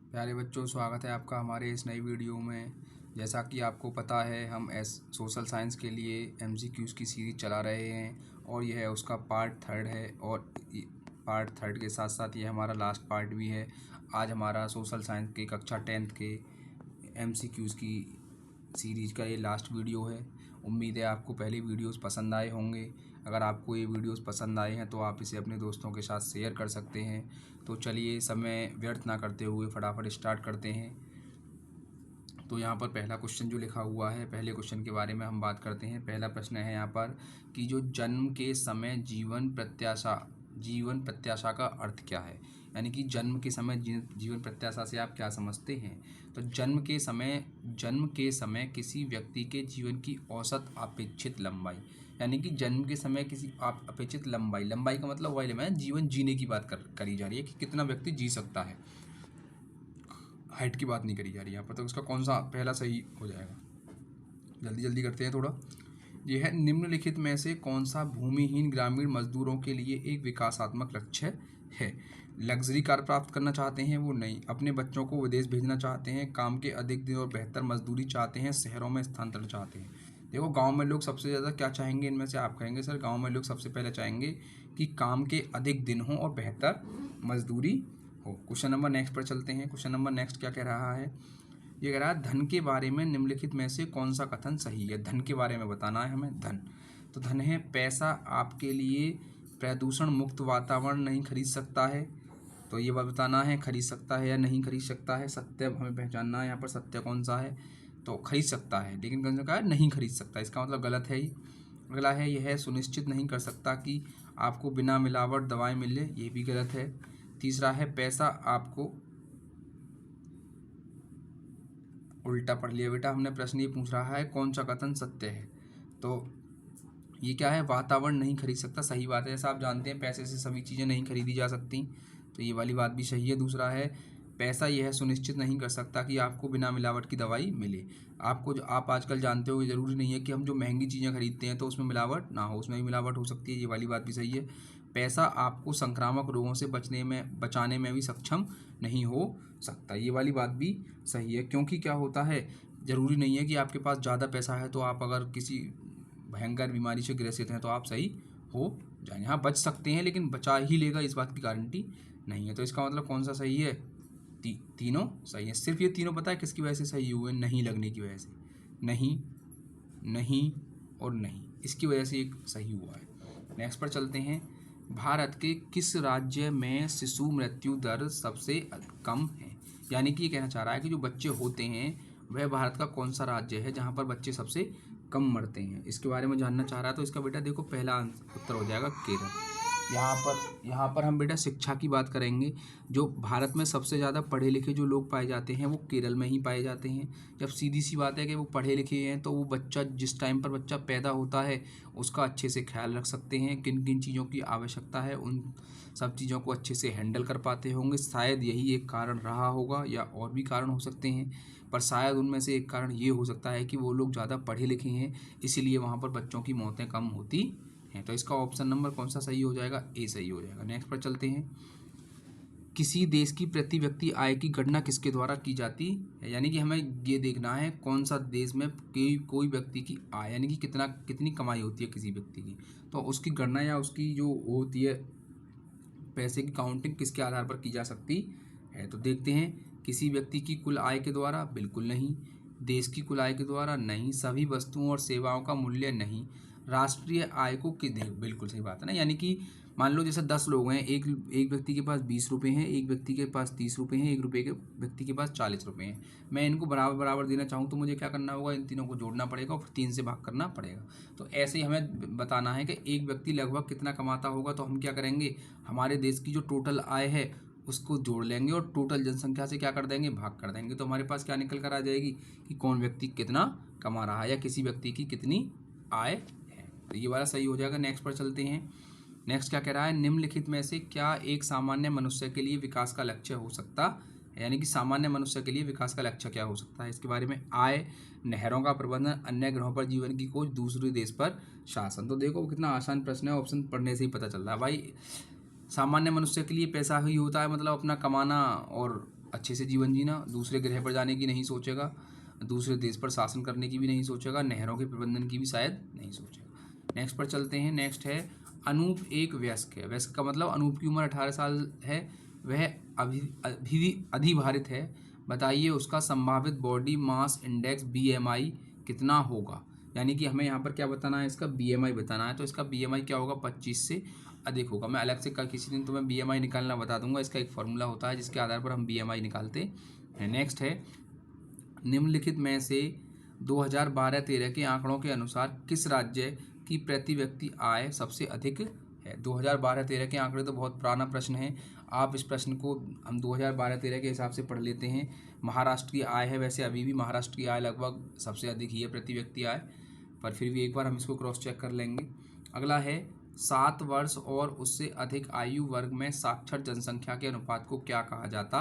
प्यारे बच्चों, स्वागत है आपका हमारे इस नई वीडियो में। जैसा कि आपको पता है, हम सोशल साइंस के लिए एमसीक्यूज़ की सीरीज़ चला रहे हैं और यह है उसका पार्ट 3 है। और पार्ट 3 के साथ साथ ये हमारा लास्ट पार्ट भी है। आज हमारा सोशल साइंस के कक्षा 10th के एमसीक्यूज़ की सीरीज़ का ये लास्ट वीडियो है। उम्मीद है आपको पहले वीडियोस पसंद आए होंगे। अगर आपको ये वीडियोस पसंद आए हैं तो आप इसे अपने दोस्तों के साथ शेयर कर सकते हैं। तो चलिए, समय व्यर्थ ना करते हुए फटाफट स्टार्ट करते हैं। तो यहाँ पर पहला क्वेश्चन जो लिखा हुआ है, पहले क्वेश्चन के बारे में हम बात करते हैं। पहला प्रश्न है यहाँ पर कि जो जन्म के समय जीवन प्रत्याशा का अर्थ क्या है। यानी कि जन्म के समय जीवन प्रत्याशा से आप क्या समझते हैं। तो जन्म के समय किसी व्यक्ति के जीवन की औसत अपेक्षित लंबाई, यानी कि जन्म के समय किसी अपेक्षित लंबाई का मतलब वही है, जीवन जीने की बात करी जा रही है कि कितना व्यक्ति जी सकता है। हाइट की बात नहीं करी जा रही यहाँ पर। तो उसका कौन सा पहला सही हो जाएगा, जल्दी जल्दी करते हैं थोड़ा। यह है, निम्नलिखित में से कौन सा भूमिहीन ग्रामीण मजदूरों के लिए एक विकासात्मक लक्ष्य है। लग्जरी कार प्राप्त करना चाहते हैं वो, नहीं। अपने बच्चों को विदेश भेजना चाहते हैं, काम के अधिक दिन और बेहतर मजदूरी चाहते हैं, शहरों में स्थानांतरण चाहते हैं। देखो, गांव में लोग सबसे ज़्यादा क्या चाहेंगे इनमें से। आप कहेंगे सर गांव में लोग सबसे पहले चाहेंगे कि काम के अधिक दिन हों और बेहतर मजदूरी हो। क्वेश्चन नंबर नेक्स्ट पर चलते हैं। क्वेश्चन नंबर नेक्स्ट क्या कह रहा है, ये कह रहा है धन के बारे में निम्नलिखित में से कौन सा कथन सही है। धन के बारे में बताना है हमें। धन, तो धन है, पैसा आपके लिए प्रदूषण मुक्त वातावरण नहीं खरीद सकता है। तो ये बात बताना है, खरीद सकता है या नहीं खरीद सकता है। सत्य हमें पहचानना है यहाँ पर, सत्य कौन सा है। तो खरीद सकता है, लेकिन कौन सा कहा है, नहीं खरीद सकता, इसका मतलब गलत है ही। अगला है, यह सुनिश्चित नहीं कर सकता कि आपको बिना मिलावट दवाएं मिले, ये भी गलत है। तीसरा है, पैसा आपको, उल्टा पढ़ लिया बेटा हमने। प्रश्न ये पूछ रहा है कौन सा कथन सत्य है। तो ये क्या है, वातावरण नहीं खरीद सकता, सही बात है। जैसा आप जानते हैं पैसे से सभी चीज़ें नहीं खरीदी जा सकती, तो ये वाली बात भी सही है। दूसरा है, पैसा यह सुनिश्चित नहीं कर सकता कि आपको बिना मिलावट की दवाई मिले। आप आजकल जानते हो, ज़रूरी नहीं है कि हम जो महंगी चीज़ें खरीदते हैं तो उसमें मिलावट ना हो, उसमें भी मिलावट हो सकती है, ये वाली बात भी सही है। पैसा आपको संक्रामक रोगों से बचाने में भी सक्षम नहीं हो सकता, ये वाली बात भी सही है। क्योंकि क्या होता है, ज़रूरी नहीं है कि आपके पास ज़्यादा पैसा है तो आप अगर किसी भयंकर बीमारी से ग्रसित हैं तो आप सही हो जाएंगे। हाँ, बच सकते हैं, लेकिन बचा ही लेगा इस बात की गारंटी नहीं है। तो इसका मतलब कौन सा सही है, तीनों सही है। सिर्फ ये तीनों पता है किसकी वजह से सही हुए, नहीं लगने की वजह से। नहीं, नहीं और नहीं, इसकी वजह से एक सही हुआ है। नेक्स्ट पर चलते हैं। भारत के किस राज्य में शिशु मृत्यु दर सबसे कम है। यानी कि ये कहना चाह रहा है कि जो बच्चे होते हैं वह भारत का कौन सा राज्य है जहाँ पर बच्चे सबसे कम मरते हैं, इसके बारे में जानना चाह रहा है। तो इसका बेटा देखो, पहला उत्तर हो जाएगा केरल। यहाँ पर हम बेटा शिक्षा की बात करेंगे। जो भारत में सबसे ज़्यादा पढ़े लिखे जो लोग पाए जाते हैं वो केरल में ही पाए जाते हैं। जब सीधी सी बात है कि वो पढ़े लिखे हैं तो वो बच्चा, जिस टाइम पर बच्चा पैदा होता है उसका अच्छे से ख्याल रख सकते हैं, किन किन चीज़ों की आवश्यकता है उन सब चीज़ों को अच्छे से हैंडल कर पाते होंगे। शायद यही एक कारण रहा होगा, या और भी कारण हो सकते हैं, पर शायद उनमें से एक कारण ये हो सकता है कि वो लोग ज़्यादा पढ़े लिखे हैं, इसीलिए वहाँ पर बच्चों की मौतें कम होती हैं। तो इसका ऑप्शन नंबर कौन सा सही हो जाएगा, ए सही हो जाएगा। नेक्स्ट पर चलते हैं। किसी देश की प्रति व्यक्ति आय की गणना किसके द्वारा की जाती है। यानी कि हमें ये देखना है कौन सा देश में कोई व्यक्ति की आय, यानी कि कितनी कमाई होती है किसी व्यक्ति की, तो उसकी गणना या उसकी जो होती है पैसे की काउंटिंग किसके आधार पर की जा सकती है। तो देखते हैं, किसी व्यक्ति की कुल आय के द्वारा, बिल्कुल नहीं। देश की कुल आय के द्वारा, नहीं। सभी वस्तुओं और सेवाओं का मूल्य, नहीं। राष्ट्रीय आय को बिल्कुल सही बात है ना। यानी कि मान लो जैसे 10 लोग हैं, एक व्यक्ति के पास 20 रुपये हैं, एक व्यक्ति के पास 30 रुपये हैं, एक रुपये के व्यक्ति के पास 40 रुपये हैं। मैं इनको बराबर बराबर देना चाहूँ तो मुझे क्या करना होगा, इन तीनों को जोड़ना पड़ेगा और 3 से भाग करना पड़ेगा। तो ऐसे ही हमें बताना है कि एक व्यक्ति लगभग कितना कमाता होगा। तो हम क्या करेंगे, हमारे देश की जो टोटल आय है उसको जोड़ लेंगे और टोटल जनसंख्या से क्या कर देंगे, भाग कर देंगे। तो हमारे पास क्या निकल कर आ जाएगी कि कौन व्यक्ति कितना कमा रहा है या किसी व्यक्ति की कितनी आय है। तो ये वाला सही हो जाएगा। नेक्स्ट पर चलते हैं। नेक्स्ट क्या कह रहा है, निम्नलिखित में से क्या एक सामान्य मनुष्य के लिए विकास का लक्ष्य हो सकता है। यानी कि सामान्य मनुष्य के लिए विकास का लक्ष्य क्या हो सकता है, इसके बारे में। आय, नहरों का प्रबंधन, अन्य ग्रहों पर जीवन की खोज, दूसरे देश पर शासन। तो देखो कितना आसान प्रश्न है, ऑप्शन पढ़ने से ही पता चल रहा है भाई। सामान्य मनुष्य के लिए पैसा ही होता है, मतलब अपना कमाना और अच्छे से जीवन जीना, दूसरे ग्रह पर जाने की नहीं सोचेगा, दूसरे देश पर शासन करने की भी नहीं सोचेगा, नहरों के प्रबंधन की भी शायद नहीं सोचेगा। नेक्स्ट पर चलते हैं। नेक्स्ट है अनूप एक वयस्क है। वयस्क का मतलब अनूप की उम्र 18 साल है, वह अभी अधिभारित है। बताइए उसका संभावित बॉडी मास इंडेक्स BMI कितना होगा। यानी कि हमें यहाँ पर क्या बताना है, इसका BMI बताना है। तो इसका BMI क्या होगा, 25 से अधिक होगा। मैं अलग से कल किसी दिन तुम्हें BMI निकालना बता दूंगा। इसका एक फॉर्मूला होता है जिसके आधार पर हम BMI निकालते हैं। नेक्स्ट है निम्नलिखित में से 2012-13 के आंकड़ों के अनुसार किस राज्य की प्रति व्यक्ति आय सबसे अधिक है। 2012-13 के आंकड़े तो बहुत पुराना प्रश्न है। आप इस प्रश्न को हम 2012-13 के हिसाब से पढ़ लेते हैं। महाराष्ट्र की आय है, वैसे अभी भी महाराष्ट्र की आय लगभग सबसे अधिक ही है प्रति व्यक्ति आय, पर फिर भी एक बार हम इसको क्रॉस चेक कर लेंगे। अगला है 7 वर्ष और उससे अधिक आयु वर्ग में साक्षर जनसंख्या के अनुपात को क्या कहा जाता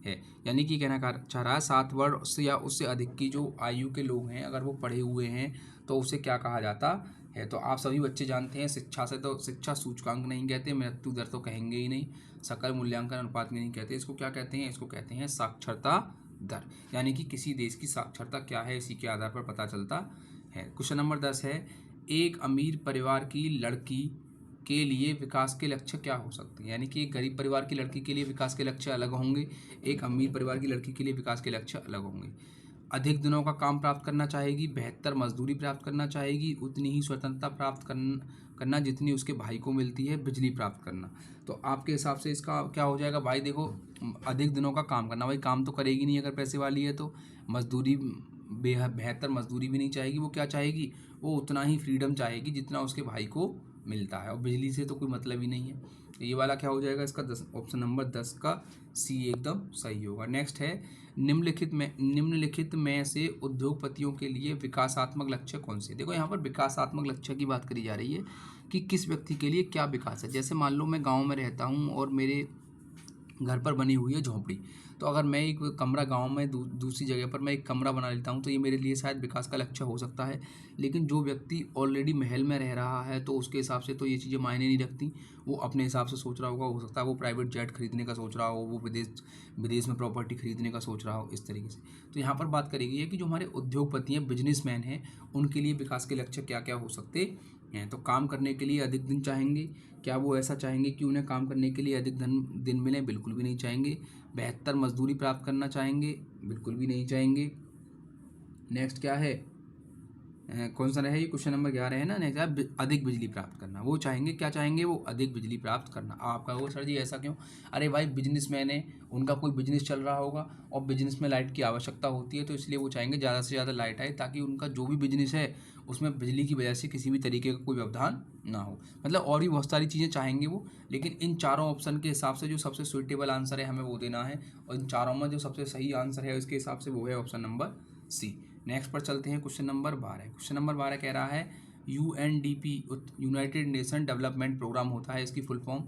है। यानी कि कहना चाह रहा है 7 वर्ष या उससे अधिक की जो आयु के लोग हैं, अगर वो पढ़े हुए हैं तो उसे क्या कहा जाता है। तो आप सभी बच्चे जानते हैं शिक्षा से तो शिक्षा सूचकांक नहीं कहते, मृत्यु दर तो कहेंगे ही नहीं, सकल मूल्यांकन अनुपात नहीं कहते। इसको क्या कहते हैं, इसको कहते हैं साक्षरता दर। यानी कि किसी देश की साक्षरता क्या है इसी के आधार पर पता चलता है। क्वेश्चन नंबर 10 है एक अमीर परिवार की लड़की के लिए विकास के लक्ष्य क्या हो सकते हैं। यानी कि एक गरीब परिवार की लड़की के लिए विकास के लक्ष्य अलग होंगे, एक अमीर परिवार की लड़की के लिए विकास के लक्ष्य अलग होंगे। अधिक दिनों का काम प्राप्त करना चाहेगी, बेहतर मजदूरी प्राप्त करना चाहेगी, उतनी ही स्वतंत्रता प्राप्त करना जितनी उसके भाई को मिलती है, बिजली प्राप्त करना। तो आपके हिसाब से इसका क्या हो जाएगा भाई। देखो अधिक दिनों का काम करना, भाई काम तो करेगी नहीं अगर पैसे वाली है तो। मजदूरी बेहतर मजदूरी भी नहीं चाहेगी, वो क्या चाहेगी, वो उतना ही फ्रीडम चाहेगी जितना उसके भाई को मिलता है, और बिजली से तो कोई मतलब ही नहीं है। तो ये वाला क्या हो जाएगा इसका ऑप्शन नंबर 10 का C एकदम सही होगा। नेक्स्ट है निम्नलिखित में से उद्योगपतियों के लिए विकासात्मक लक्ष्य कौन से। देखो यहाँ पर विकासात्मक लक्ष्य की बात करी जा रही है कि किस व्यक्ति के लिए क्या विकास है। जैसे मान लो मैं गाँव में रहता हूँ और मेरे घर पर बनी हुई है झोंपड़ी, तो अगर मैं एक कमरा गांव में दूसरी जगह पर मैं एक कमरा बना लेता हूं तो ये मेरे लिए शायद विकास का लक्ष्य हो सकता है। लेकिन जो व्यक्ति ऑलरेडी महल में रह रहा है तो उसके हिसाब से तो ये चीज़ें मायने नहीं रखती। वो अपने हिसाब से सोच रहा होगा, हो सकता है वो प्राइवेट जेट खरीदने का सोच रहा हो, वो विदेश में प्रॉपर्टी खरीदने का सोच रहा हो, इस तरीके से। तो यहाँ पर बात करी गई है कि जो हमारे उद्योगपति हैं, बिजनेसमैन हैं, उनके लिए विकास के लक्ष्य क्या क्या हो सकते हैं। तो काम करने के लिए अधिक दिन चाहेंगे, क्या वो ऐसा चाहेंगे कि उन्हें काम करने के लिए अधिक दिन मिले, बिल्कुल भी नहीं चाहेंगे। बेहतर मजदूरी प्राप्त करना चाहेंगे, बिल्कुल भी नहीं चाहेंगे। नेक्स्ट क्या है, कौन सा रहे ये, क्वेश्चन नंबर 11 है ना। नेक्स्ट है अधिक बिजली प्राप्त करना, वो चाहेंगे, क्या चाहेंगे, वो अधिक बिजली प्राप्त करना। आपका वो सर जी ऐसा क्यों, अरे भाई बिजनेसमैन है, उनका कोई बिजनेस चल रहा होगा और बिजनेस में लाइट की आवश्यकता होती है, तो इसलिए वो चाहेंगे ज़्यादा से ज़्यादा लाइट आए ताकि उनका जो भी बिजनेस है उसमें बिजली की वजह से किसी भी तरीके का कोई व्यवधान ना हो। मतलब और भी बहुत सारी चीज़ें चाहेंगे वो, लेकिन इन चारों ऑप्शन के हिसाब से जो सबसे सुइटेबल आंसर है हमें वो देना है, और इन चारों में जो सबसे सही आंसर है उसके हिसाब से वो है ऑप्शन नंबर C। नेक्स्ट पर चलते हैं क्वेश्चन नंबर 12। क्वेश्चन नंबर 12 कह रहा है UNDP United Nation Development Programme होता है इसकी फुल फॉर्म,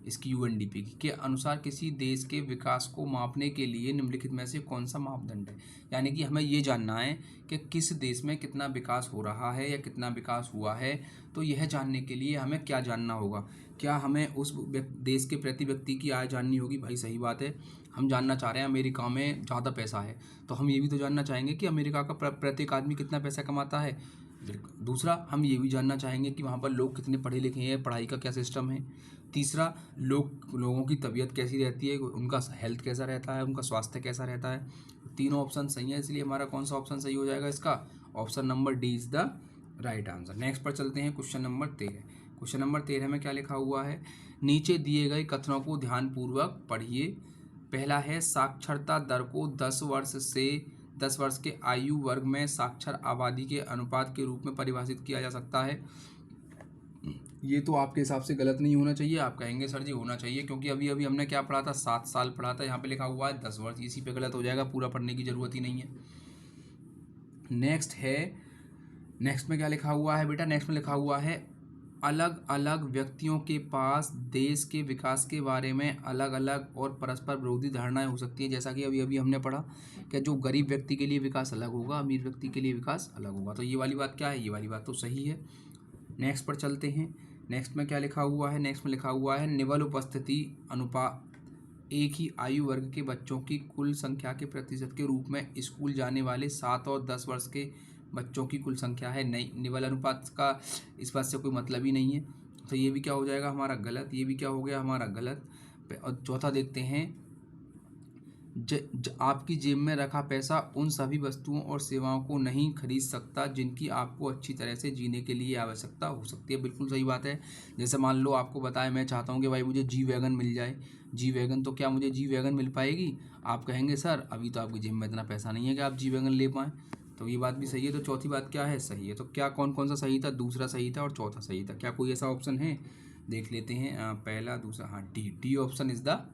इसकी UNDP के अनुसार किसी देश के विकास को मापने के लिए निम्नलिखित में से कौन सा मापदंड है। यानी कि हमें ये जानना है कि किस देश में कितना विकास हो रहा है या कितना विकास हुआ है। तो यह जानने के लिए हमें क्या जानना होगा, क्या हमें उस देश के प्रति व्यक्ति की आय जाननी होगी। भाई सही बात है, हम जानना चाह रहे हैं अमेरिका में ज़्यादा पैसा है, तो हम ये भी तो जानना चाहेंगे कि अमेरिका का प्रत्येक आदमी कितना पैसा कमाता है। दूसरा हम ये भी जानना चाहेंगे कि वहाँ पर लोग कितने पढ़े लिखे हैं, पढ़ाई का क्या सिस्टम है। तीसरा लोगों की तबीयत कैसी रहती है, उनका हेल्थ कैसा रहता है, उनका स्वास्थ्य कैसा रहता है। तीनों ऑप्शन सही है, इसलिए हमारा कौन सा ऑप्शन सही हो जाएगा, इसका option number D is the right answer. Next पर चलते हैं क्वेश्चन नंबर 13। क्वेश्चन नंबर 13 में क्या लिखा हुआ है, नीचे दिए गए कथनों को ध्यानपूर्वक पढ़िए। पहला है साक्षरता दर को 10 वर्ष के आयु वर्ग में साक्षर आबादी के अनुपात के रूप में परिभाषित किया जा सकता है। ये तो आपके हिसाब से गलत नहीं होना चाहिए, आप कहेंगे सर जी होना चाहिए, क्योंकि अभी अभी हमने क्या पढ़ा था, 7 साल पढ़ा था, यहाँ पे लिखा हुआ है 10 वर्ष, इसी पे गलत हो जाएगा, पूरा पढ़ने की ज़रूरत ही नहीं है। नेक्स्ट में क्या लिखा हुआ है बेटा, नेक्स्ट में लिखा हुआ है अलग अलग व्यक्तियों के पास देश के विकास के बारे में अलग अलग और परस्पर विरोधी धारणाएं हो सकती है। जैसा कि अभी अभी हमने पढ़ा कि जो गरीब व्यक्ति के लिए विकास अलग होगा, अमीर व्यक्ति के लिए विकास अलग होगा। तो ये वाली बात क्या है, ये वाली बात तो सही है। नेक्स्ट पर चलते हैं। नेक्स्ट में क्या लिखा हुआ है, नेक्स्ट में लिखा हुआ है निवल उपस्थिति अनुपात एक ही आयु वर्ग के बच्चों की कुल संख्या के प्रतिशत के रूप में स्कूल जाने वाले 7 और 10 वर्ष के बच्चों की कुल संख्या है। नहीं, निवल अनुपात का इस बात से कोई मतलब ही नहीं है, तो ये भी क्या हो जाएगा हमारा गलत, ये भी क्या हो गया हमारा गलत। और चौथा देखते हैं, आपकी जेब में रखा पैसा उन सभी वस्तुओं और सेवाओं को नहीं खरीद सकता जिनकी आपको अच्छी तरह से जीने के लिए आवश्यकता हो सकती है। बिल्कुल सही बात है। जैसे मान लो आपको बताया, मैं चाहता हूँ कि भाई मुझे जी वैगन मिल जाए, जी वैगन, तो क्या मुझे जी वैगन मिल पाएगी? आप कहेंगे सर अभी तो आपकी जेब में इतना पैसा नहीं है कि आप जी वैगन ले पाएँ। तो ये बात भी सही है। तो चौथी बात क्या है? सही है। तो क्या कौन कौन सा सही था? दूसरा सही था और चौथा सही था। क्या कोई ऐसा ऑप्शन है? देख लेते हैं। पहला, दूसरा, हाँ, D option is the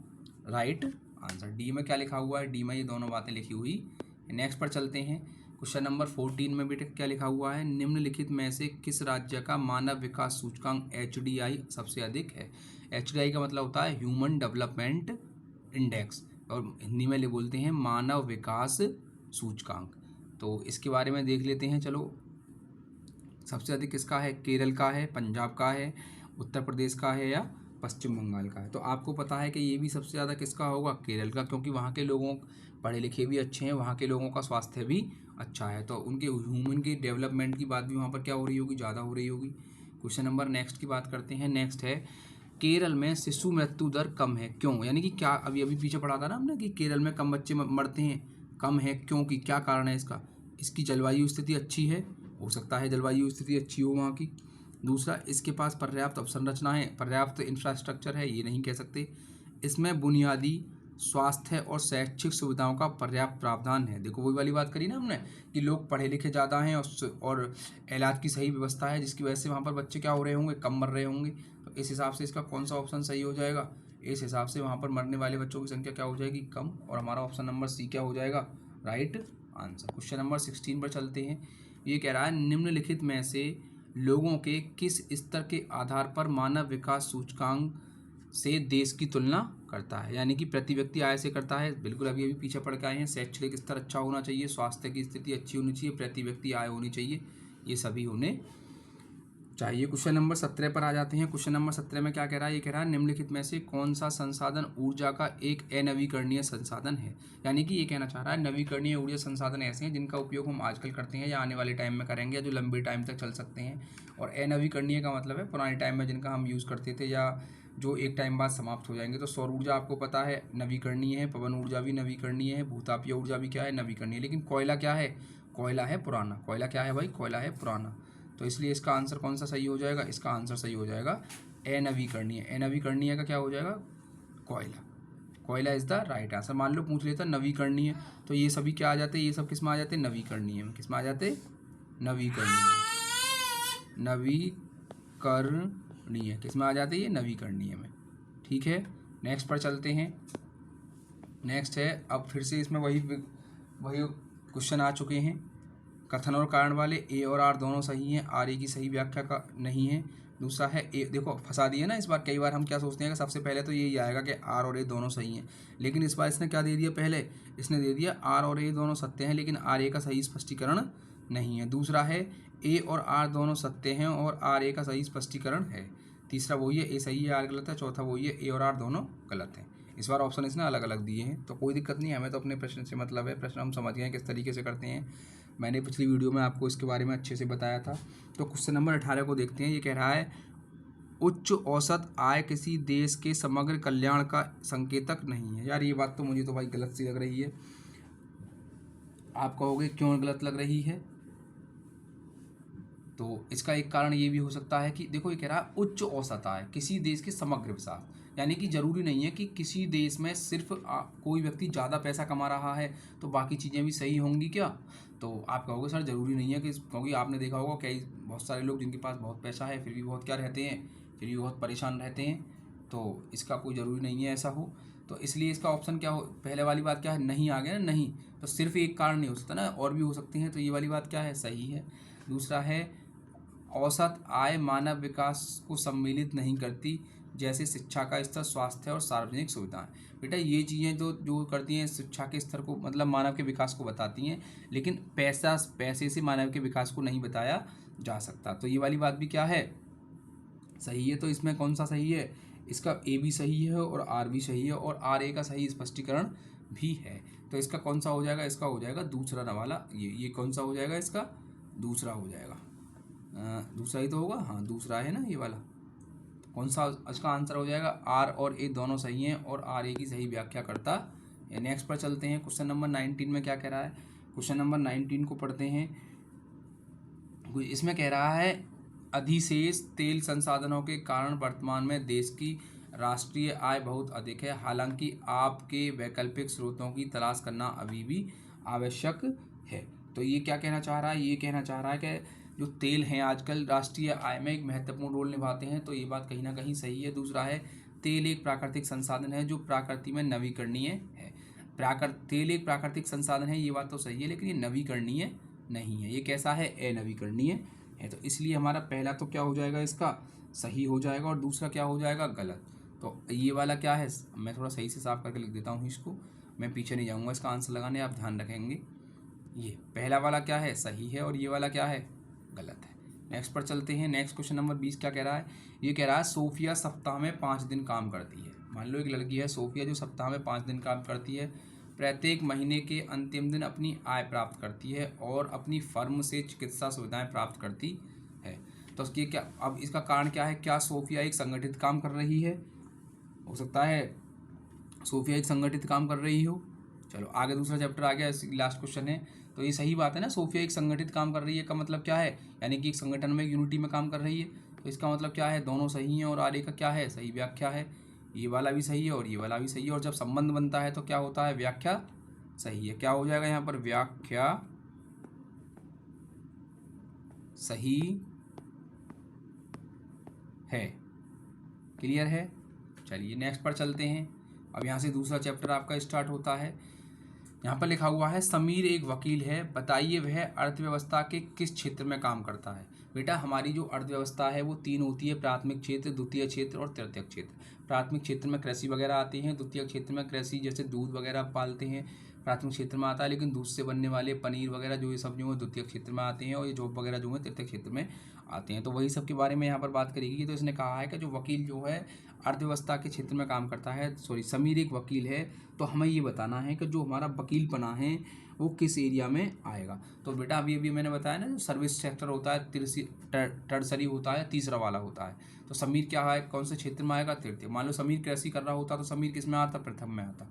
right answer. D में क्या लिखा हुआ है? डी में ये दोनों बातें लिखी हुई। नेक्स्ट पर चलते हैं। क्वेश्चन नंबर 14 में बेटे क्या लिखा हुआ है? निम्नलिखित में से किस राज्य का मानव विकास सूचकांक HDI सबसे अधिक है? HDI का मतलब होता है ह्यूमन डेवलपमेंट इंडेक्स, और हिंदी में बोलते हैं मानव विकास सूचकांक। तो इसके बारे में देख लेते हैं। चलो, सबसे अधिक किसका है? केरल का है, पंजाब का है, उत्तर प्रदेश का है या पश्चिम बंगाल का है? तो आपको पता है कि ये भी सबसे ज़्यादा किसका होगा? केरल का, क्योंकि वहाँ के लोगों पढ़े लिखे भी अच्छे हैं, वहाँ के लोगों का स्वास्थ्य भी अच्छा है, तो उनके ह्यूमन की डेवलपमेंट की बात भी वहाँ पर क्या हो रही होगी? ज़्यादा हो रही होगी। क्वेश्चन नंबर नेक्स्ट की बात करते हैं। नेक्स्ट है, केरल में शिशु मृत्यु दर कम है, क्यों? यानी कि क्या, अभी अभी पीछे पढ़ा था ना हमने कि केरल में कम बच्चे मरते हैं, कम है क्योंकि क्या कारण है इसका? इसकी जलवायु स्थिति अच्छी है, हो सकता है जलवायु स्थिति अच्छी हो वहाँ की। दूसरा, इसके पास पर्याप्त अवसंरचना है, पर्याप्त इंफ्रास्ट्रक्चर है, ये नहीं कह सकते। इसमें बुनियादी स्वास्थ्य और शैक्षिक सुविधाओं का पर्याप्त प्रावधान है। देखो वही वाली बात करी ना हमने कि लोग पढ़े लिखे ज़्यादा हैं और इलाज की सही व्यवस्था है, जिसकी वजह से वहाँ पर बच्चे क्या हो रहे होंगे? कम मर रहे होंगे। तो इस हिसाब से इसका कौन सा ऑप्शन सही हो जाएगा? इस हिसाब से वहाँ पर मरने वाले बच्चों की संख्या क्या हो जाएगी? कम, और हमारा ऑप्शन नंबर सी क्या हो जाएगा? Right answer. क्वेश्चन नंबर 16 पर चलते हैं। ये कह रहा है, निम्नलिखित में से लोगों के किस स्तर के आधार पर मानव विकास सूचकांक से देश की तुलना करता है? यानी कि प्रति व्यक्ति आय से करता है। बिल्कुल अभी पीछे पढ़ के आए हैं। शैक्षणिक स्तर अच्छा होना चाहिए, स्वास्थ्य की स्थिति अच्छी होनी चाहिए, प्रति व्यक्ति आय होनी चाहिए, ये सभी होने चाहिए। क्वेश्चन नंबर 17 पर आ जाते हैं। क्वेश्चन नंबर 17 में क्या कह रहा है? ये कह रहा है, निम्नलिखित में से कौन सा संसाधन ऊर्जा का एक अनवीकरणीय संसाधन है? यानी कि ये कहना चाह रहा है नवीकरणीय ऊर्जा संसाधन ऐसे हैं जिनका उपयोग हम आजकल करते हैं या आने वाले टाइम में करेंगे, या जो लंबे टाइम तक चल सकते हैं। और अनवीकरणीय का मतलब है पुराने टाइम में जिनका हम यूज़ करते थे या जो एक टाइम बाद समाप्त हो जाएंगे। तो सौर ऊर्जा आपको पता है नवीकरणीय है, पवन ऊर्जा भी नवीकरणीय है, भूतापीय ऊर्जा भी क्या है? नवीकरणीय। लेकिन कोयला क्या है? कोयला है पुराना। कोयला क्या है भाई? कोयला है पुराना। तो इसलिए इसका आंसर कौन सा सही हो जाएगा? इसका आंसर सही हो जाएगा अनवीकरणीय। अनवीकरणीय का क्या हो जाएगा? कोयला। कोयला इज द राइट आंसर। मान लो पूछ लेता नवीकरणीय, तो ये सभी क्या आ जाते? ये सब किस में आ जाते? नवीकरणीय में। किस में आ जाते? नवीकरणीय। नवीकरणीय किस में आ जाते? ये नवीकरणीय में। ठीक है, नेक्स्ट पर चलते हैं। नेक्स्ट है, अब फिर से इसमें वही क्वेश्चन आ चुके हैं। कथन और कारण वाले ए और आर दोनों सही हैं, आर ए की सही व्याख्या का नहीं है। दूसरा है ए, देखो फंसा दिया ना इस बार। कई बार हम क्या सोचते हैं कि सबसे पहले तो यही आएगा कि आर और ए दोनों सही हैं, लेकिन इस बार इसने क्या दे दिया? पहले इसने दे दिया आर और ए दोनों सत्य हैं, लेकिन आर ए का सही स्पष्टीकरण नहीं है। दूसरा है ए और आर दोनों सत्य हैं और आर ए का सही स्पष्टीकरण है। तीसरा वही है ए सही है आर गलत है। चौथा वही है ए और आर दोनों गलत हैं। इस बार ऑप्शन इसने अलग अलग दिए हैं, तो कोई दिक्कत नहीं है, हमें तो अपने प्रश्न से मतलब है। प्रश्न हम समझ गए हैं किस तरीके से करते हैं। मैंने पिछली वीडियो में आपको इसके बारे में अच्छे से बताया था। तो क्वेश्चन नंबर 18 को देखते हैं। ये कह रहा है, उच्च औसत आय किसी देश के समग्र कल्याण का संकेतक नहीं है। यार ये बात तो मुझे तो भाई गलत सी लग रही है। आप कहोगे क्यों गलत लग रही है? तो इसका एक कारण ये भी हो सकता है कि देखो ये कह रहा है उच्च औसत आय किसी देश के समग्र विकास, यानी कि ज़रूरी नहीं है कि किसी देश में सिर्फ कोई व्यक्ति ज़्यादा पैसा कमा रहा है तो बाकी चीज़ें भी सही होंगी क्या? तो आप कहोगे सर ज़रूरी नहीं है कि, क्योंकि आपने देखा होगा कई बहुत सारे लोग जिनके पास बहुत पैसा है फिर भी बहुत क्या रहते हैं, फिर भी बहुत परेशान रहते हैं। तो इसका कोई ज़रूरी नहीं है ऐसा हो। तो इसलिए इसका ऑप्शन क्या हो? पहले वाली बात क्या है? नहीं आ गया ना, नहीं। तो सिर्फ एक कारण नहीं हो सकता ना, और भी हो सकती हैं। तो ये वाली बात क्या है? सही है। दूसरा है, औसत आय मानव विकास को सम्मिलित नहीं करती, जैसे शिक्षा का स्तर, स्वास्थ्य और सार्वजनिक सुविधाएं। बेटा ये चीज़ें जो करती हैं शिक्षा के स्तर को, मतलब मानव के विकास को बताती हैं, लेकिन पैसे से मानव के विकास को नहीं बताया जा सकता। तो ये वाली बात भी क्या है? सही है। तो इसमें कौन सा सही है? इसका ए भी सही है और आर भी सही है और आर ए का सही स्पष्टीकरण भी है। तो इसका कौन सा हो जाएगा, इसका हो जाएगा दूसरा वाला, ये कौन सा हो जाएगा, इसका दूसरा हो जाएगा। दूसरा ही तो होगा, हाँ दूसरा है ना ये वाला। कौन सा इसका आंसर हो जाएगा, आर और ए दोनों सही हैं और आर ए की सही व्याख्या करता है। नेक्स्ट पर चलते हैं। क्वेश्चन नंबर 19 में क्या कह रहा है, क्वेश्चन नंबर 19 को पढ़ते हैं। इसमें कह रहा है अधिशेष तेल संसाधनों के कारण वर्तमान में देश की राष्ट्रीय आय बहुत अधिक है, हालांकि आपके वैकल्पिक स्रोतों की तलाश करना अभी भी आवश्यक है। तो ये क्या कहना चाह रहा है, ये कहना चाह रहा है कि जो तेल हैं आजकल राष्ट्रीय आय में एक महत्वपूर्ण रोल निभाते हैं, तो ये बात कहीं ना कहीं सही है। दूसरा है तेल एक प्राकृतिक संसाधन है जो प्रकृति में नवीकरणीय है। तेल एक प्राकृतिक संसाधन है, ये बात तो सही है, लेकिन ये नवीकरणीय नहीं है। ये कैसा है, अनवीकरणीय है। तो इसलिए हमारा पहला तो क्या हो जाएगा, इसका सही हो जाएगा और दूसरा क्या हो जाएगा, गलत। तो ये वाला क्या है, मैं थोड़ा सही से साफ करके लिख देता हूँ इसको, मैं पीछे नहीं जाऊँगा इसका आंसर लगाने, आप ध्यान रखेंगे। ये पहला वाला क्या है, सही है और ये वाला क्या है, गलत है। नेक्स्ट पर चलते हैं। नेक्स्ट क्वेश्चन नंबर 20 क्या कह रहा है, ये कह रहा है सोफिया सप्ताह में 5 दिन काम करती है। मान लो एक लड़की है सोफिया जो सप्ताह में 5 दिन काम करती है, प्रत्येक महीने के अंतिम दिन अपनी आय प्राप्त करती है और अपनी फर्म से चिकित्सा सुविधाएं प्राप्त करती है। तो उसकी क्या, अब इसका कारण क्या है, क्या सोफिया एक संगठित काम कर रही है, हो सकता है सोफिया एक संगठित काम कर रही हो। चलो आगे दूसरा चैप्टर आ गया, लास्ट क्वेश्चन है। तो ये सही बात है ना, सोफिया एक संगठित काम कर रही है का मतलब क्या है, यानी कि एक संगठन में यूनिटी में काम कर रही है। तो इसका मतलब क्या है, दोनों सही हैं और आगे का क्या है, सही व्याख्या है। ये वाला भी सही है और ये वाला भी सही है, और जब संबंध बनता है तो क्या होता है, व्याख्या सही है। क्या हो जाएगा यहाँ पर, व्याख्या सही है। क्लियर है। चलिए नेक्स्ट पर चलते हैं। अब यहाँ से दूसरा चैप्टर आपका स्टार्ट होता है। यहाँ पर लिखा हुआ है समीर एक वकील है, बताइए वह अर्थव्यवस्था के किस क्षेत्र में काम करता है। बेटा हमारी जो अर्थव्यवस्था है वो 3 होती है, प्राथमिक क्षेत्र, द्वितीय क्षेत्र और तृतीयक क्षेत्र। प्राथमिक क्षेत्र में कृषि वगैरह आती हैं, द्वितीय क्षेत्र में कृषि जैसे दूध वगैरह पालते हैं प्राथमिक क्षेत्र में आता है, लेकिन दूध से बनने वाले पनीर वगैरह जो ये सब जो है द्वितीय क्षेत्र में आते हैं, और ये जॉब वगैरह जो है तृतीय क्षेत्र में आते हैं। तो वही सब के बारे में यहाँ पर बात करेगी। तो इसने कहा है कि जो वकील जो है अर्थव्यवस्था के क्षेत्र में काम करता है, समीर एक वकील है, तो हमें ये बताना है कि जो हमारा वकील पना है वो किस एरिया में आएगा। तो बेटा अभी मैंने बताया ना, जो सर्विस सेक्टर होता है टर्सरी होता है, तीसरा वाला होता है। तो समीर क्या है, कौन से क्षेत्र में आएगा, तृतीय। मान लो समीर कृषि कर रहा होता तो समीर किस में आता, प्रथम में आता।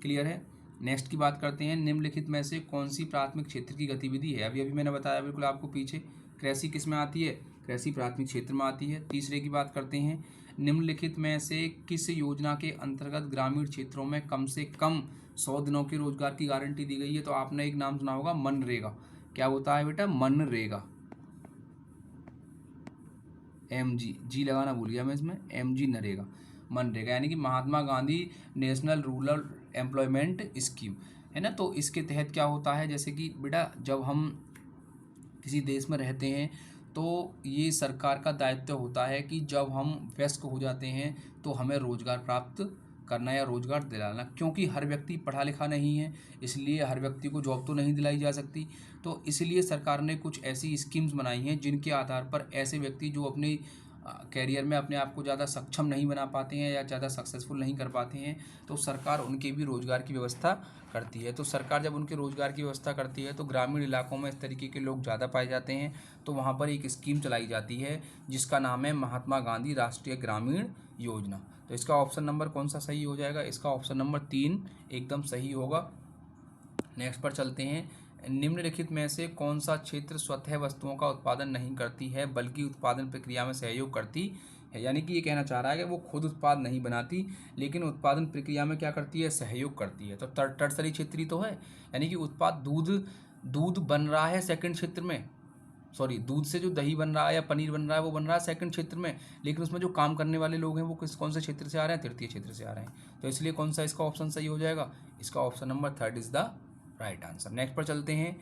क्लियर है। नेक्स्ट की बात करते हैं, निम्नलिखित में से कौन सी प्राथमिक क्षेत्र की गतिविधि है। अभी मैंने बताया बिल्कुल आपको पीछे, कृषि किस में आती है, कृषि प्राथमिक क्षेत्र में आती है। तीसरे की बात करते हैं, निम्नलिखित में से किस योजना के अंतर्गत ग्रामीण क्षेत्रों में कम से कम 100 दिनों के रोजगार की गारंटी दी गई है। तो आपने एक नाम सुना होगा, मनरेगा। क्या होता है बेटा, मनरेगा, जी लगाना भूल गया मैं इसमें, नरेगा, मनरेगा, यानी कि Mahatma Gandhi National Rural Employment Scheme है ना। तो इसके तहत क्या होता है, जैसे कि बेटा जब हम किसी देश में रहते हैं तो ये सरकार का दायित्व होता है कि जब हम वयस्क हो जाते हैं तो हमें रोज़गार प्राप्त करना या रोज़गार दिलाना, क्योंकि हर व्यक्ति पढ़ा लिखा नहीं है, इसलिए हर व्यक्ति को जॉब तो नहीं दिलाई जा सकती। तो इसलिए सरकार ने कुछ ऐसी स्कीम्स बनाई हैं जिनके आधार पर ऐसे व्यक्ति जो अपने कैरियर में अपने आप को ज़्यादा सक्षम नहीं बना पाते हैं या ज़्यादा सक्सेसफुल नहीं कर पाते हैं, तो सरकार उनके भी रोज़गार की व्यवस्था करती है। तो सरकार जब उनके रोज़गार की व्यवस्था करती है तो ग्रामीण इलाकों में इस तरीके के लोग ज़्यादा पाए जाते हैं, तो वहाँ पर एक स्कीम चलाई जाती है जिसका नाम है महात्मा गांधी राष्ट्रीय ग्रामीण योजना। तो इसका ऑप्शन नंबर कौन सा सही हो जाएगा, इसका ऑप्शन नंबर 3 एकदम सही होगा। नेक्स्ट पर चलते हैं, निम्नलिखित में से कौन सा क्षेत्र स्वतः वस्तुओं का उत्पादन नहीं करती है बल्कि उत्पादन प्रक्रिया में सहयोग करती है। यानी कि ये कहना चाह रहा है कि वो खुद उत्पाद नहीं बनाती लेकिन उत्पादन प्रक्रिया में क्या करती है, सहयोग करती है। तो टर्सरी क्षेत्र ही तो है, यानी कि उत्पाद दूध बन रहा है सेकंड क्षेत्र में, सॉरी दूध से जो दही बन रहा है या पनीर बन रहा है वो बन रहा है सेकंड क्षेत्र में, लेकिन उसमें जो काम करने वाले लोग हैं वो कौन से क्षेत्र से आ रहे हैं, तृतीय क्षेत्र से आ रहे हैं। तो इसलिए कौन सा इसका ऑप्शन सही हो जाएगा, इसका option number 3 is the right answer. Next पर चलते हैं,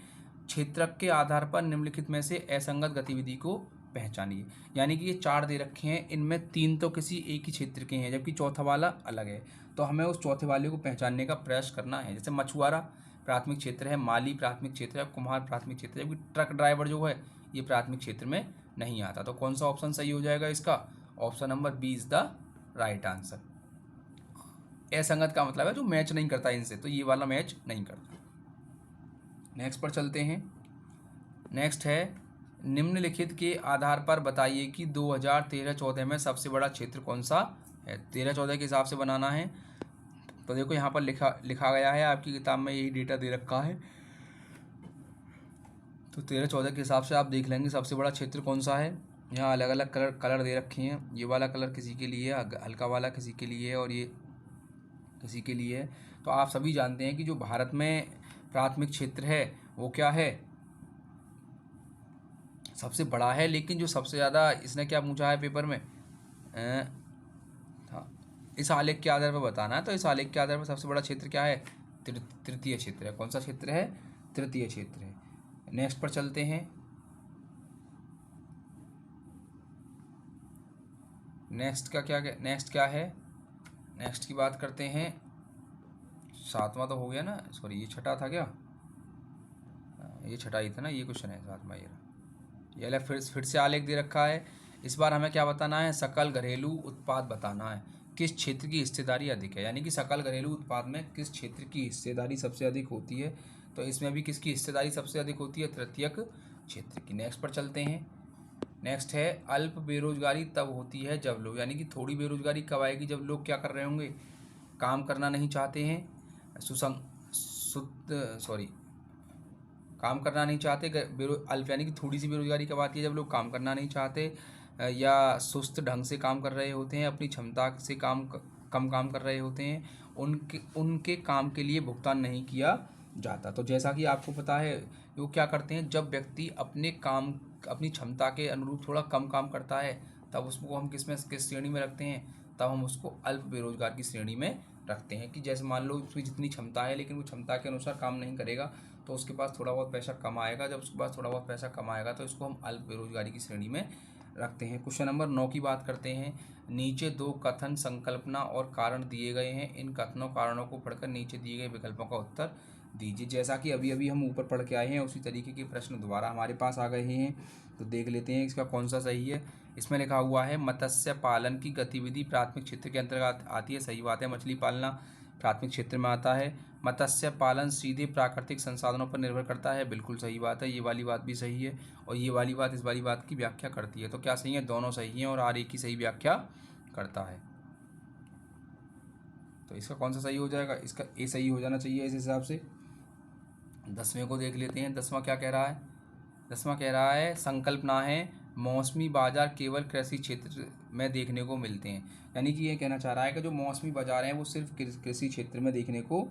क्षेत्रक के आधार पर निम्नलिखित में से असंगत गतिविधि को पहचानिए। यानी कि ये 4 दे रखे हैं, इनमें 3 तो किसी एक ही क्षेत्र के हैं जबकि चौथा वाला अलग है, तो हमें उस चौथे वाले को पहचानने का प्रयास करना है। जैसे मछुआरा प्राथमिक क्षेत्र है, माली प्राथमिक क्षेत्र है, कुम्हार प्राथमिक क्षेत्र है, जबकि ट्रक ड्राइवर जो है ये प्राथमिक क्षेत्र में नहीं आता। तो कौन सा ऑप्शन सही हो जाएगा, इसका option number B is the right answer. असंगत का मतलब है जो मैच नहीं करता इनसे, तो ये वाला मैच नहीं करता। नेक्स्ट पर चलते हैं। नेक्स्ट है निम्नलिखित के आधार पर बताइए कि 2013-14 में सबसे बड़ा क्षेत्र कौन सा है। 13-14 के हिसाब से बनाना है। तो देखो यहाँ पर लिखा गया है, आपकी किताब में यही डेटा दे रखा है। तो 13-14 के हिसाब से आप देख लेंगे सबसे बड़ा क्षेत्र कौन सा है। यहाँ अलग अलग कलर दे रखे हैं। ये वाला कलर किसी के लिए है, हल्का वाला किसी के लिए है, और ये किसी के लिए है। तो आप सभी जानते हैं कि जो भारत में प्राथमिक क्षेत्र है वो क्या है, सबसे बड़ा है। लेकिन जो सबसे ज़्यादा, इसने क्या पूछा है पेपर में, हाँ, इस आलेख के आधार पर बताना है। तो इस आलेख के आधार पर सबसे बड़ा क्षेत्र क्या है, तृतीय क्षेत्र है। कौन सा क्षेत्र है, तृतीय क्षेत्र है। नेक्स्ट पर चलते हैं। नेक्स्ट क्या है, नेक्स्ट की बात करते हैं। सातवां तो हो गया ना, सॉरी ये छठा था क्या, ये छठा ही था ना, ये क्वेश्चन है सातवां। ये अलग फिर से आलेख दे रखा है। इस बार हमें क्या बताना है, सकल घरेलू उत्पाद बताना है। किस क्षेत्र की हिस्सेदारी अधिक है, यानी कि सकल घरेलू उत्पाद में किस क्षेत्र की हिस्सेदारी सबसे अधिक होती है। तो इसमें भी किसकी हिस्सेदारी सबसे अधिक होती है, तृतीयक क्षेत्र की। नेक्स्ट पर चलते हैं। नेक्स्ट है अल्प बेरोजगारी तब होती है जब लोग, यानी कि थोड़ी बेरोजगारी कब आएगी, जब लोग क्या कर रहे होंगे, काम करना नहीं चाहते हैं, काम करना नहीं चाहते। अल्प यानी कि थोड़ी सी बेरोजगारी कब आती है, जब लोग काम करना नहीं चाहते या सुस्त ढंग से काम कर रहे होते हैं, अपनी क्षमता से कम काम कर रहे होते हैं, उनके काम के लिए भुगतान नहीं किया जाता। तो जैसा कि आपको पता है वो क्या करते हैं, जब व्यक्ति अपनी क्षमता के अनुरूप थोड़ा कम काम करता है, तब उसको हम किस श्रेणी में रखते हैं, तब हम उसको अल्प बेरोजगार की श्रेणी में रखते हैं। कि जैसे मान लो उसकी जितनी क्षमता है लेकिन वो क्षमता के अनुसार काम नहीं करेगा, तो उसके पास थोड़ा बहुत पैसा कम आएगा। जब उसके पास थोड़ा बहुत पैसा कम आएगा तो इसको हम अल्प बेरोजगारी की श्रेणी में रखते हैं। क्वेश्चन नंबर 9 की बात करते हैं। नीचे 2 कथन, संकल्पना और कारण दिए गए हैं। इन कथनों कारणों को पढ़कर नीचे दिए गए विकल्पों का उत्तर दीजिए। जैसा कि अभी अभी हम ऊपर पढ़ के आए हैं, उसी तरीके के प्रश्न दोबारा हमारे पास आ गए हैं। तो देख लेते हैं इसका कौन सा सही है। इसमें लिखा हुआ है मत्स्य पालन की गतिविधि प्राथमिक क्षेत्र के अंतर्गत आती है। सही बात है, मछली पालना प्राथमिक क्षेत्र में आता है। मत्स्य पालन सीधे प्राकृतिक संसाधनों पर निर्भर करता है, बिल्कुल सही बात है। ये वाली बात भी सही है, और ये वाली बात इस वाली बात की व्याख्या करती है। तो क्या सही है, दोनों सही हैं, और आर एक की सही व्याख्या करता है। तो इसका कौन सा सही हो जाएगा, इसका ए सही हो जाना चाहिए इस हिसाब से। 10वें को देख लेते हैं। 10वां क्या कह रहा है, 10वां कह रहा है संकल्पना है मौसमी बाजार केवल कृषि क्षेत्र में देखने को मिलते हैं। यानी कि ये कहना चाह रहा है कि जो मौसमी बाजार हैं वो सिर्फ कृषि क्षेत्र में देखने को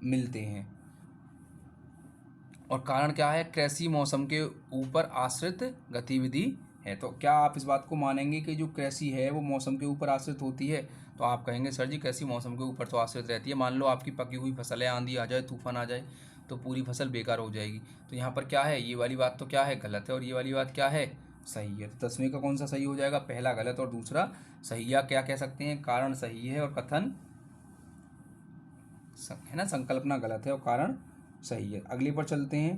मिलते हैं। और कारण क्या है, कृषि मौसम के ऊपर आश्रित गतिविधि है। तो क्या आप इस बात को मानेंगे कि जो कृषि है वो मौसम के ऊपर आश्रित होती है। तो आप कहेंगे सर जी कृषि मौसम के ऊपर तो आश्रित रहती है। मान लो आपकी पकी हुई फसल है, आंधी आ जाए, तूफान आ जाए, तो पूरी फसल बेकार हो जाएगी। तो यहाँ पर क्या है, ये वाली बात तो क्या है, गलत है, और ये वाली बात क्या है, सही है। तो 10वें का कौन सा सही हो जाएगा, पहला गलत और दूसरा सही। या क्या कह सकते हैं, कारण सही है और कथन है ना, संकल्पना गलत है और कारण सही है। अगले पर चलते हैं।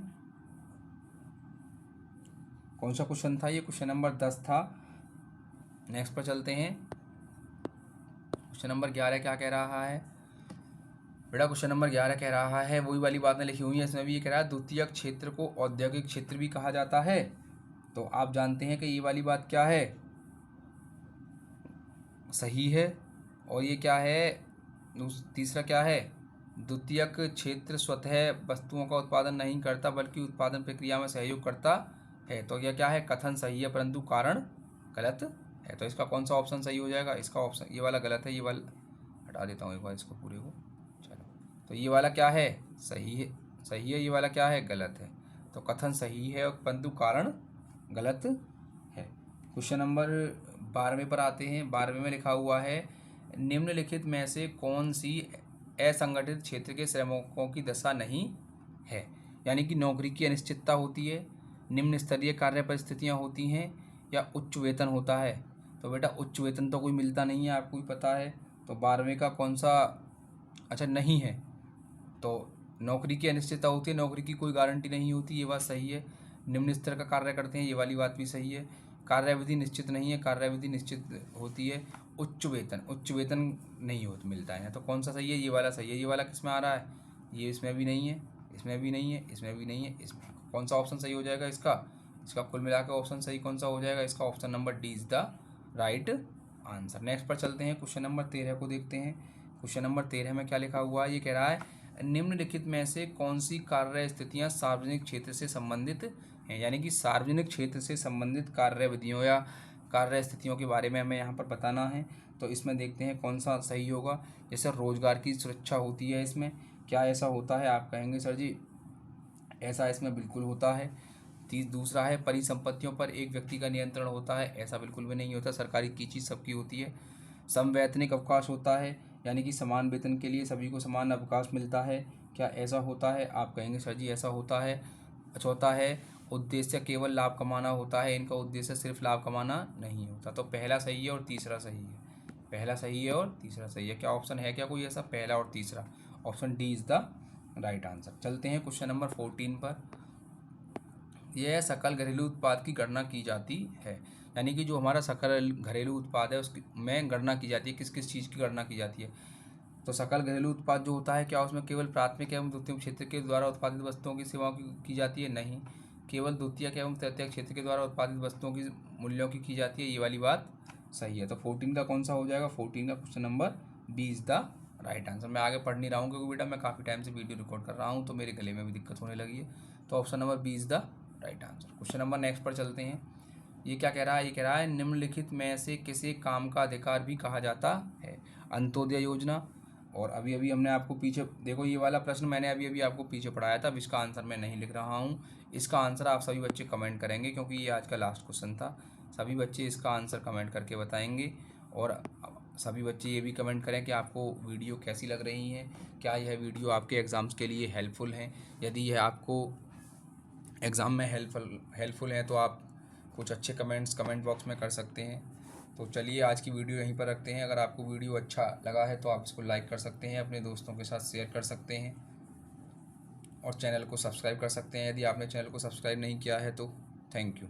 कौन सा क्वेश्चन था ये, क्वेश्चन नंबर 10 था। नेक्स्ट पर चलते हैं। क्वेश्चन नंबर 11 क्या कह रहा है बेटा, क्वेश्चन नंबर 11 कह रहा है, वही वाली बातें लिखी हुई है इसमें भी। ये कह रहा है द्वितीयक क्षेत्र को औद्योगिक क्षेत्र भी कहा जाता है। तो आप जानते हैं कि ये वाली बात क्या है, सही है। और ये क्या है, तीसरा क्या है, द्वितीयक क्षेत्र स्वतः वस्तुओं का उत्पादन नहीं करता बल्कि उत्पादन प्रक्रिया में सहयोग करता है। तो यह क्या है, कथन सही है परंतु कारण गलत है। तो इसका कौन सा ऑप्शन सही हो जाएगा, इसका ऑप्शन ये वाला गलत है। ये वाला हटा देता हूँ एक बार इसको पूरे को, चलो। तो ये वाला क्या है, सही है, सही है। ये वाला क्या है, गलत है। तो कथन सही है परंतु कारण गलत है। क्वेश्चन नंबर 12वें पर आते हैं। 12वें में लिखा हुआ है निम्नलिखित में से कौन सी असंगठित क्षेत्र के श्रमिकों की दशा नहीं है। यानी कि नौकरी की अनिश्चितता होती है, निम्न स्तरीय कार्य परिस्थितियाँ होती हैं, या उच्च वेतन होता है। तो बेटा उच्च वेतन तो कोई मिलता नहीं है, आपको भी पता है। तो 12वें का कौन सा, अच्छा नहीं है। तो नौकरी की अनिश्चितता होती है, नौकरी की कोई गारंटी नहीं होती, ये बात सही है। निम्न स्तर का कार्य करते हैं, ये वाली बात भी सही है। कार्यावधि निश्चित नहीं है, कार्यावधि निश्चित होती है। उच्च वेतन नहीं हो मिलता है। तो कौन सा सही है? ये वाला सही है। ये वाला किस में आ रहा है? ये इसमें भी नहीं है, इसमें भी नहीं है, इसमें भी नहीं है, इसमें कौन सा ऑप्शन सही हो जाएगा इसका? इसका कुल मिलाकर ऑप्शन सही कौन सा हो जाएगा? इसका option number D is the right answer. Next पर चलते हैं, क्वेश्चन नंबर 13 को देखते हैं। क्वेश्चन नंबर 13 में क्या लिखा हुआ है? ये कह रहा है निम्नलिखित में से कौन सी कार्य स्थितियाँ सार्वजनिक क्षेत्र से संबंधित हैं। यानी कि सार्वजनिक क्षेत्र से संबंधित कार्य विधियों या कार्य स्थितियों के बारे में हमें यहाँ पर बताना है। तो इसमें देखते हैं कौन सा सही होगा। जैसे रोजगार की सुरक्षा होती है, इसमें क्या ऐसा होता है? आप कहेंगे सर जी ऐसा इसमें बिल्कुल होता है। दूसरा है परिसंपत्तियों पर एक व्यक्ति का नियंत्रण होता है, ऐसा बिल्कुल भी नहीं होता। सरकारी की चीज़ सबकी होती है। समवैतनिक अवकाश होता है, यानी कि समान वेतन के लिए सभी को समान अवकाश मिलता है, क्या ऐसा होता है? आप कहेंगे सर जी ऐसा होता है। चौथा है उद्देश्य केवल लाभ कमाना होता है, इनका उद्देश्य सिर्फ लाभ कमाना नहीं होता। तो पहला सही है और तीसरा सही है। पहला सही है और तीसरा सही है। क्या ऑप्शन है क्या कोई ऐसा? पहला और तीसरा, option D is the right answer. चलते हैं क्वेश्चन नंबर 14 पर। यह सकल घरेलू उत्पाद की गणना की जाती है, यानी कि जो हमारा सकल घरेलू उत्पाद है उसकी में गणना की जाती है। किस किस चीज़ की गणना की जाती है? तो सकल घरेलू उत्पाद जो होता है, क्या उसमें केवल प्राथमिक एवं द्वितीय क्षेत्र के द्वारा उत्पादित वस्तुओं की सेवाओं की जाती है? नहीं, केवल द्वितीय एवं तृतीय क्षेत्र के द्वारा उत्पादित वस्तुओं की मूल्यों की जाती है। ये वाली बात सही है। तो 14 का कौन सा हो जाएगा? 14 का question number B is the right answer. मैं आगे पढ़ नहीं रहा हूँ क्योंकि बेटा मैं काफ़ी टाइम से वीडियो रिकॉर्ड कर रहा हूँ, तो मेरे गले में भी दिक्कत होने लगी है। तो option number B is the right answer. Question number next पर चलते हैं। ये क्या कह रहा है? ये कह रहा है निम्नलिखित में से किसी काम का अधिकार भी कहा जाता है? अंत्योदय योजना। और अभी अभी हमने आपको पीछे देखो, ये वाला प्रश्न मैंने अभी अभी आपको पीछे पढ़ाया था। अब इसका आंसर मैं नहीं लिख रहा हूँ, इसका आंसर आप सभी बच्चे कमेंट करेंगे क्योंकि ये आज का लास्ट क्वेश्चन था। सभी बच्चे इसका आंसर कमेंट करके बताएंगे। और सभी बच्चे ये भी कमेंट करें कि आपको वीडियो कैसी लग रही है, क्या यह वीडियो आपके एग्ज़ाम्स के लिए हेल्पफुल है। यदि यह आपको एग्ज़ाम में हेल्पफुल है तो आप कुछ अच्छे कमेंट्स कमेंट बॉक्स में कर सकते हैं। तो चलिए आज की वीडियो यहीं पर रखते हैं। अगर आपको वीडियो अच्छा लगा है तो आप इसको लाइक कर सकते हैं, अपने दोस्तों के साथ शेयर कर सकते हैं और चैनल को सब्सक्राइब कर सकते हैं यदि आपने चैनल को सब्सक्राइब नहीं किया है तो। Thank you.